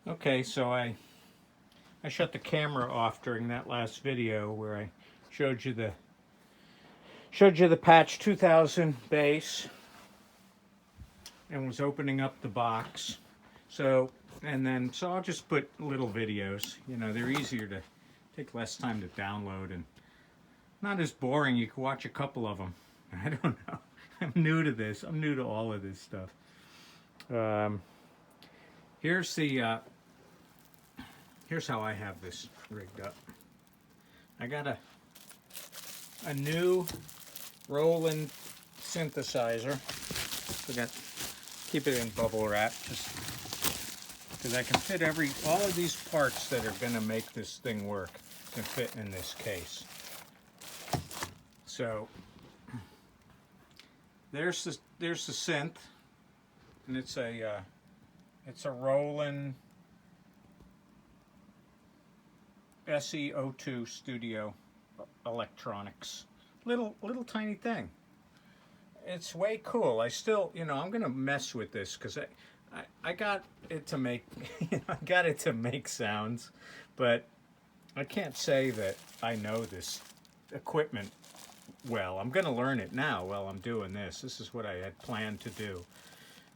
Okay, so I shut the camera off during that last video where I showed you the Patch 2000 bass and was opening up the box. So I'll just put little videos. You know, they're easier to take less time to download and not as boring. You can watch a couple of them. I don't know. I'm new to this. I'm new to all of this stuff. Here's how I have this rigged up. I got a new Roland synthesizer. Keep it in bubble wrap just because I can fit all of these parts that are going to make this thing work can fit in this case. So there's the synth, and it's a Roland SE02 Studio Electronics. Little tiny thing. It's way cool. I still, I'm gonna mess with this because I got it to make I got it to make sounds, but I can't say that I know this equipment well. I'm gonna learn it now while I'm doing this. This is what I had planned to do.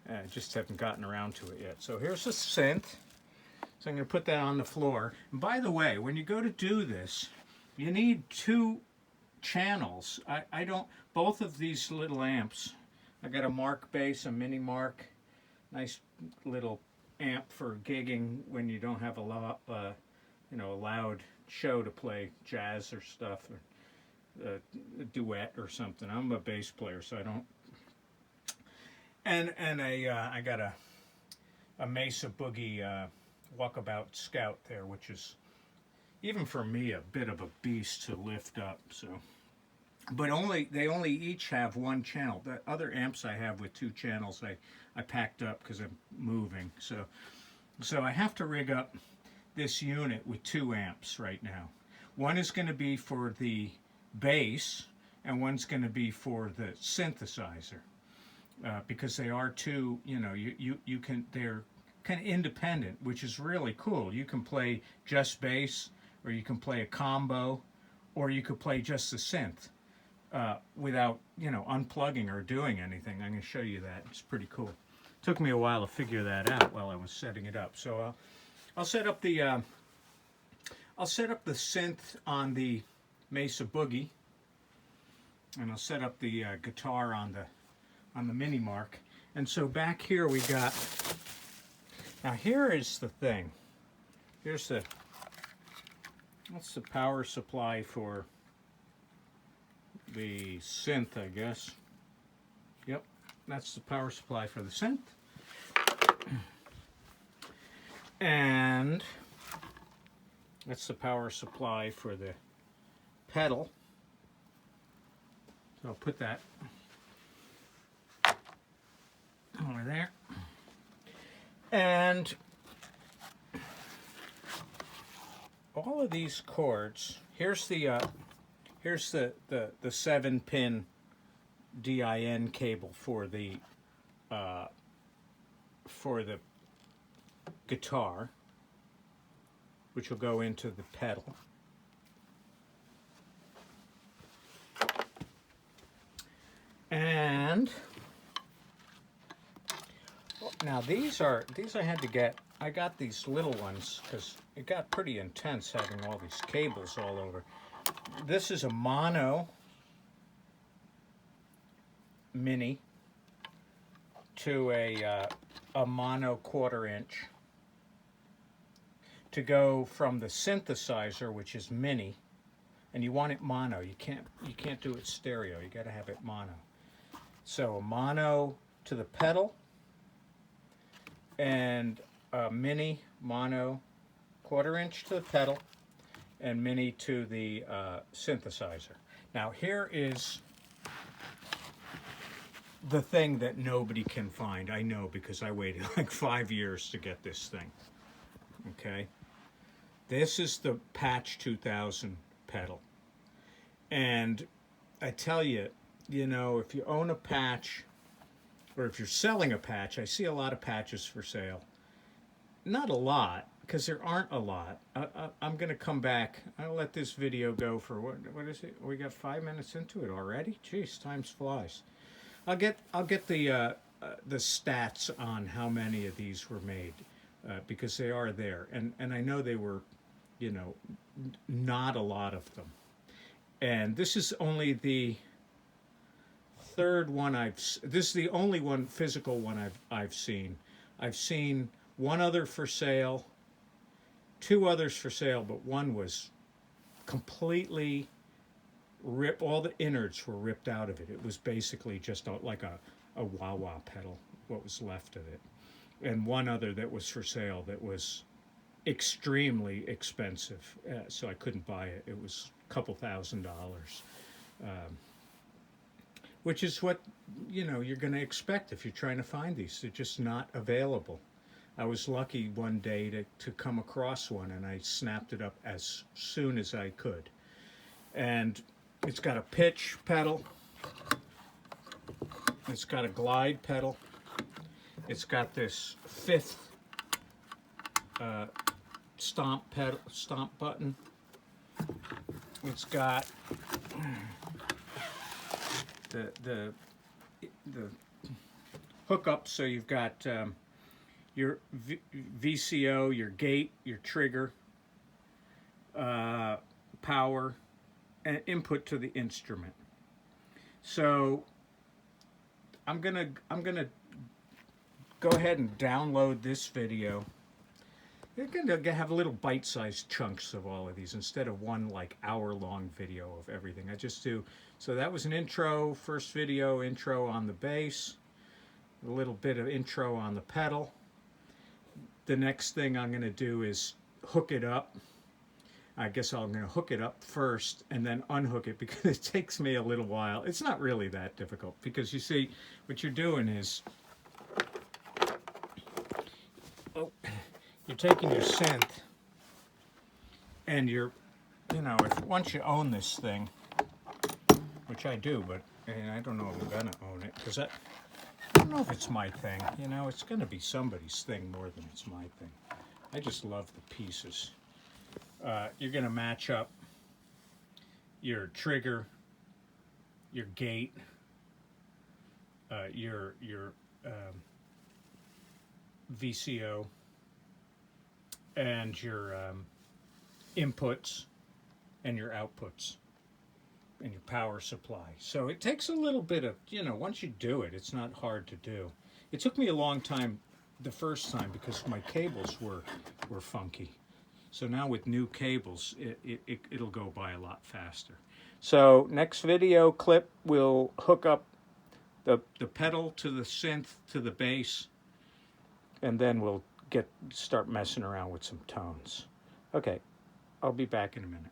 I just haven't gotten around to it yet. So here's the synth. So I'm going to put that on the floor. And by the way, when you go to do this, you need two channels. I don't, both of these little amps, I got a Mark bass, a mini Mark, nice little amp for gigging when you don't have a loud show to play jazz or stuff, or a duet or something. I'm a bass player, so I don't. And I got a Mesa Boogie Walkabout Scout there, which is, even for me, a bit of a beast to lift up. So, but they only each have one channel. The other amps I have with two channels, I packed up because I'm moving. So I have to rig up this unit with two amps right now. One is going to be for the bass, and one's going to be for the synthesizer, because they are two. You can, they're kind of independent, which is really cool. You can play just bass, or you can play a combo, or you could play just the synth without unplugging or doing anything. I'm going to show you that. It's pretty cool. Took me a while to figure that out while I was setting it up. So I'll set up the synth on the Mesa Boogie, and I'll set up the guitar on the Mini Mark. And so back here we got. Now here is the thing. That's the power supply for the synth, I guess. Yep, that's the power supply for the synth. And that's the power supply for the pedal. So I'll put that over there. And all of these cords, here's the 7-pin DIN cable for the guitar, which will go into the pedal. And now these I had to get. I got these little ones because it got pretty intense having all these cables all over. This is a mono mini to a mono 1/4 inch to go from the synthesizer, which is mini, and you want it mono. You can't do it stereo. You got to have it mono. So a mono to the pedal, and a mini mono 1/4 inch to the pedal, and mini to the synthesizer. Now here is the thing that nobody can find. I know, because I waited like 5 years to get this thing. Okay, this is the Patch 2000 pedal, and I tell you, if you own a Patch, or if you're selling a Patch, I see a lot of Patches for sale. not a lot, because there aren't a lot. I'm going to come back. I'll let this video go for, what is it? We got 5 minutes into it already? Jeez, time flies. I'll get the stats on how many of these were made, because they are there. And I know they were, you know, not a lot of them. And this is only the third one this is the only one, physical one I've seen. I've seen one other for sale, two others for sale, but one was completely ripped. All the innards were ripped out of it. It was basically just like a wah-wah pedal, what was left of it. And one other that was for sale that was extremely expensive, so I couldn't buy it. It was a couple $1,000. Which is what, you know, you're going to expect if you're trying to find these. They're just not available. I was lucky one day to come across one, and I snapped it up as soon as I could. And it's got a pitch pedal. It's got a glide pedal. It's got this fifth stomp button. It's got the hookup, so you've got your VCO, your gate, your trigger, power, and input to the instrument. So I'm gonna go ahead and download this video. You're gonna have little bite-sized chunks of all of these instead of one like hour-long video of everything. I just do. So that was an intro, first video, intro on the bass, a little bit of intro on the pedal. The next thing I'm going to do is hook it up. I guess I'm going to hook it up first and then unhook it, because it takes me a little while. It's not really that difficult, because you see what you're doing is you're taking your synth and you're, you know, once you own this thing, which I do, but I don't know if I'm gonna own it, because I don't know if it's my thing. You know, it's gonna be somebody's thing more than it's my thing. I just love the pieces. You're gonna match up your trigger, your gate, your VCO, and your inputs and your outputs and your power supply. So it takes a little bit of, you know, once you do it, it's not hard to do. It took me a long time the first time because my cables were funky. So now with new cables, it'll go by a lot faster. So next video clip, we'll hook up the pedal to the synth, to the bass, and then we'll start messing around with some tones. Okay, I'll be back in a minute.